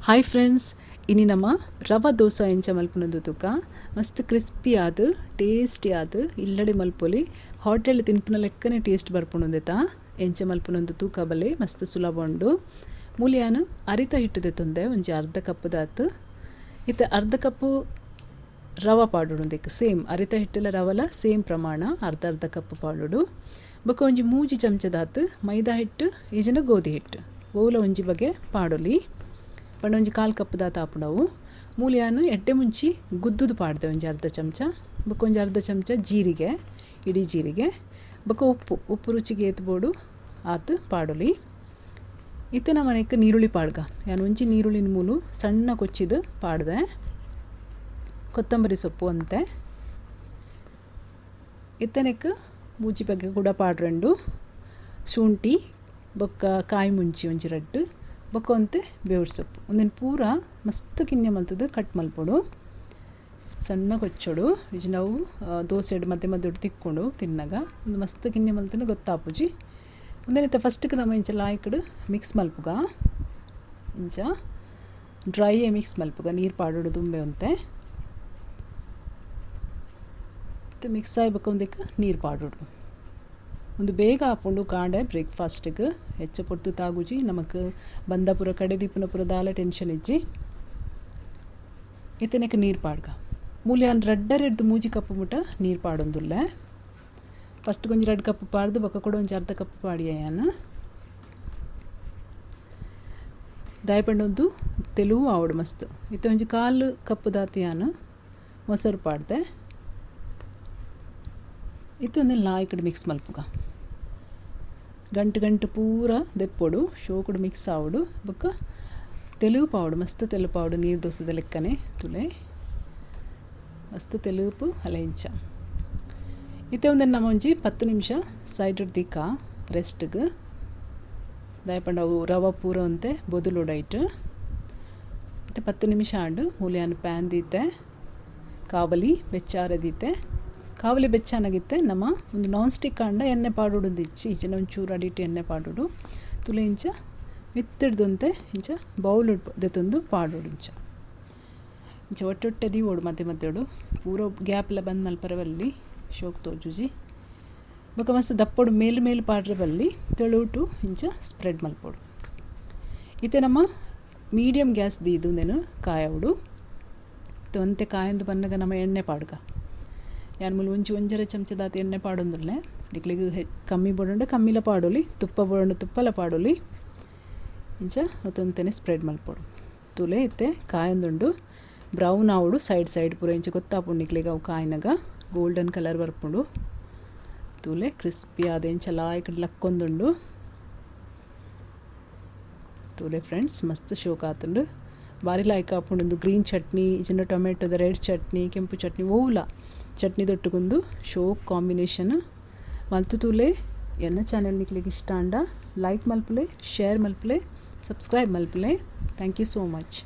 Hi friends, ಇನ್ನು ನಮ್ಮ ರವೆ ದೋಸೆ ಎಂಚ ಮಲ್ಪುನದು ತುಕ ಮಸ್ತ್ ಕ್ರಿಸ್ಪಿ ಆದ್ ಟೇಸ್ಟಿ ಆದ್ ಇಲ್ಲಡೆ ಮಲ್ಪೊಲಿ ಹೋಟೆಲ್ ತಿನ್ಪುನ ಲೆಕ್ಕನೆ ಟೇಸ್ಟ್ ಬರ್ಪುಣುಂದೆತ ಎಂಚ ಮಲ್ಪುನೊಂದು ತೂಕ ಬಲೆ ಮಸ್ತ್ ಸುಲಭ ಉಂಡು. ಮೂಲಿಯಾನು ಅರಿತ ಹಿಟ್ಟು ತೆತ್ತೊಂದೆ ಒಂಜಿ ಅರ್ಧ ಕಪ್ ದಾತ್ ಇತ್ತೆ ಅರ್ಧ ಕಪ್ಪು ರವೆ ಪಾಡುಂದಕ್ಕೆ ಸೇಮ್ ಅರಿತ ಹಿಟ್ಟೆಲ್ಲ ರವಲ ಸೇಮ್ ಪ್ರಮಾಣ ಅರ್ಧ ಕಪ್ ಪಾಡುಡು. ಬೊಕ ಒಂಜಿ ಮೂಜಿ ಚಮಚದಾತ್ ಮೈದಾ ಹಿಟ್ಟು ಈಜಿನ ಗೋಧಿ ಹಿಟ್ಟು ಓಲ ಒಂಜಿ ಬಗೆ ಪಾಡೊಲಿ ಪಂಡ ಒಂಜಿ ಕಾಲು ಕಪ್ ದಾತ ಆಪುಂಡವು. ಮೂಲಿಯಾನು ಎಡ್ಡೆ ಮುಂಚಿ ಗುದ್ದುದು ಪಾಡ್ದೆ ಒಂಜಿ ಅರ್ಧ ಚಮಚ. ಬೊಕ ಒಂಜಿ ಅರ್ಧ ಚಮಚ ಜೀರಿಗೆ, ಇಡೀ ಜೀರಿಗೆ. ಬೊಕ ಉಪ್ಪು ರುಚಿಗೆ ಏತ್ಬೋಡು ಆತು ಪಾಡೊಲಿ. ಇತ್ತೆ ಮನೆಕ್ ನೀರುಳ್ಳಿ ಪಾಡ್ಗ ಯಾನು ಒಂಜಿ ನೀರುಳ್ಳಿನ ಮೂಲು ಸಣ್ಣ ಕೊಚ್ಚಿದು ಪಾಡ್ದೆ. ಕೊತ್ತಂಬರಿ ಸೊಪ್ಪು ಅಂತೆ ಇತ್ತನೆಕ್ ಮೂಜಿ ಬಗೆ ಕೂಡ ಪಾಡ್ರೆಂಡು. ಶುಂಠಿ ಬೊಕ್ಕ ಕಾಯಿ ಮುಂಚಿ ಒಂಜಿ ರಡ್ಡು ಬೊಕ್ಕ ಒಂತೆ ಬೇವ್ರ ಸೊಪ್ಪು ಒಂದೇನು ಪೂರ ಮಸ್ತ್ ಕಿನ್ನೆ ಮಲ್ತದು ಕಟ್ ಮಲ್ಪೊಡು ಸಣ್ಣ ಕೊಚ್ಚೋಡು. ಇಜ್ ನಾವು ದೋಸೆ ಮಧ್ಯೆ ಮಧ್ಯೆ ತಿಕ್ಕೊಂಡು ತಿನ್ನಾಗ ಒಂದು ಮಸ್ತ್ ಕಿನ್ನೆ ಮಲ್ತನ ಗೊತ್ತಾಪುಜಿ. ಒಂದೇನಿತ್ತ ಫಸ್ಟ್ಗೆ ನಮ್ಮ ಇಂಚ ಲಾಯ್ಕಡು ಮಿಕ್ಸ್ ಮಲ್ಪುಗ ಇಂಚ ಡ್ರೈ ಮಿಕ್ಸ್ ಮಲ್ಪುಗ ನೀರು ಪಾಡೋಡು ತುಂಬೆ ಅಂತೆ ಮಿಕ್ಸ್ ಆಯ್ಬೇಕು ಒಂದಕ್ಕೆ ನೀರು ಪಾಡೋಡು ಒಂದು ಬೇಗ ಹಾಕೊಂಡು ಕಾಂಡೆ ಬ್ರೇಕ್ಫಾಸ್ಟಿಗೆ ಹೆಚ್ಚು ಪೊಟ್ಟು ತಾಗುಜಿ ನಮಕ್ ಬಂದಾಪುರ ಕಡೆ ದೀಪನಪುರ ದಾಲ ಟೆನ್ಷನ್ ಇಜ್ಜಿ ಇತ್ತನಕ್ಕೆ ನೀರು ಪಾಡ್ಗ ಮೂಲ್ಯಾನ್ ರಡ್ಡರೆಡ್ದು ಮೂಜಿ ಕಪ್ಪು ಮುಟ ನೀರು ಪಾಡೊಂದುಲ್ಲ. ಫಸ್ಟ್ ಒಂಜಿ 2 ಕಪ್ ಪಾಡ್ದು ಬೊಕ್ಕ ಕೂಡ ಒಂಜಿ ಅರ್ಧ ಕಪ್ ಪಾಡಿಯಾನ ದಾಯಪಂಡೊಂದು ತೆಲುವು ಆವಡು ಮಸ್ತ್. ಇತ್ತೆ ಒಂಜಿ 1/4 ಕಪ್ ದಾತಿಯಾನ ಮೊಸರು ಪಾಡ್ದೆ. ಇತ್ತು ಒಂದೇ ಲಾಯ್ಕಡು ಮಿಕ್ಸ್ ಮಲ್ಪುಗ ಗಂಟು ಪೂರ ದೆಪ್ಪೊಡು ಶೋಕುಡು ಮಿಕ್ಸ್ ಆವಡು. ಬೊಕ್ಕ ತೆಲುವು ಪಾವಡು ಮಸ್ತ್ ತೆಲು ಪಾವಡು ನೀರು ದೋಸೆದ ಲೆಕ್ಕನೆ ತುಲೆ ಮಸ್ತ್ ತೆಲುಪು ಅಲೆಂಚ. ಇತ್ತೆ ಒಂದೇ ನಮ್ಮ ಒಂಜಿ 10 ನಿಮಿಷ ಸೈಡ್ ದಿಕ್ಕ ರೆಸ್ಟ್ಗೆ ದಾಯಪಂಡ ಅವು ರವೆ ಪೂರ ಅಂತೆ ಬೊದುಲುಡೈಟ್ ಇತ್ತೆ 10 ನಿಮಿಷ ಆಂಡು ಮೂಲಿಯಾನು ಪ್ಯಾನ್ ದೀತೆ ಕಾವಲಿ ಬೆಚ್ಚಾರದೀತೆ ಕಾವಲಿ ಬೆಚ್ಚಾನಾಗಿತ್ತೆ ನಮ್ಮ ಒಂದು ನಾನ್ ಸ್ಟಿಕ್ ಆಂಡ ಎಣ್ಣೆ ಪಾಡೋಡು ದಿಚ್ಚಿ ಈಚಿನ ಒಂಚೂರು ಅಡಿಟ್ಟು ಎಣ್ಣೆ ಪಾಡೋಡು ತುಲೆ ಇಂಚ ಮಿತ್ತಿಡ್ದಂತೆ ಇಂಚ ಬೌಲ್ ದೆತ್ತೊಂದು ಪಾಡೋಡು ಇಂಚ ಒಟ್ಟೊಟ್ಟೆ ದೀವೋಡು ಮಧ್ಯೆ ಪೂರ ಗ್ಯಾಪೆಲ್ಲ ಬಂದು ಮಲ್ಪರವಲ್ಲಿ ಶೋಕ್ ತೋಜುಜಿ. ಬೊಕ ಮಸ್ತ್ ದಪ್ಪೊಡು ಮೇಲು ಪಾಡ್ರೆ ಬಲ್ಲಿ ತೆಳುಟು ಇಂಚ ಸ್ಪ್ರೆಡ್ ಮಲ್ಪೋಡು. ಇತ್ತೆ ನಮ್ಮ ಮೀಡಿಯಮ್ ಗ್ಯಾಸ್ ದೀದುಂದೇನು ಕಾಯವುಡು ಇತ್ತು ಅಂತೆ ಕಾಯಂದು ಬನ್ನಗ ನಮ್ಮ ಎಣ್ಣೆ ಪಾಡ್ಗ ಯಾನ್ ಮೂಲು ಒಂಜರ ಚಮಚದಾತ ಎಣ್ಣೆ ಪಾಡೊಂದುಲ್ಲೆ ಡಿಕ್ಲಿಗೆ ಕಮ್ಮಿ ಬೋಡಂಡ ಕಮ್ಮಿಲ ಪಾಡೋಲಿ ತುಪ್ಪ ಬೋಡಂಡ ತುಪ್ಪಲ ಪಾಡೋಲಿ ಇಂಚ ಮತ್ತೊಂತನೇ ಸ್ಪ್ರೆಡ್ ಮಲ್ಪೋಡು ತುಲೆ ಇತ್ತೆ ಕಾಯೊಂದುಂಡು ಬ್ರೌನ್ ಆವಡು ಸೈಡ್ ಪೂರ ಇಂಚ ಗೊತ್ತಾಪುಂಡು ನಿಕ್ಲಿಗೆ ಅವು ಕಾಯಿನಾಗ ಗೋಲ್ಡನ್ ಕಲರ್ ಬರ್ಪುಂಡು ತುಲೆ ಕ್ರಿಸ್ಪಿ ಆದ ಇಂಚ ಲಾಯ್ಕಡ್ ಲಕ್ಕೊಂದುಂಡು ತುಲೆ ಫ್ರೆಂಡ್ಸ್ ಮಸ್ತ್ ಶೋಕ್ ಆತುಂಡು ಬಾರಿ ಲಾಯ್ಕ್ ಆಪುಂಡು. ಗ್ರೀನ್ ಚಟ್ನಿ ಇಜಿನ ಟೊಮೆಟೊದ ರೆಡ್ ಚಟ್ನಿ ಕೆಂಪು ಚಟ್ನಿ ಓವುಲ ಚಟ್ನಿ ದೊಟ್ಟುಗೊಂದು ಶೋಕ್ ಕಾಂಬಿನೇಷನ್ ಮಲ್ತು ತೂಲೆ ಎನ್ನ ಚಾನೆಲ್ ನಿಕ್ಲಿಗೆ ಇಷ್ಟ ಅಂಡ ಲೈಕ್ ಮಲ್ಪಲೆ ಶೇರ್ ಮಲ್ಪಲೆ ಸಬ್ಸ್ಕ್ರೈಬ್ ಮಲ್ಪಲೆ. Thank you so much.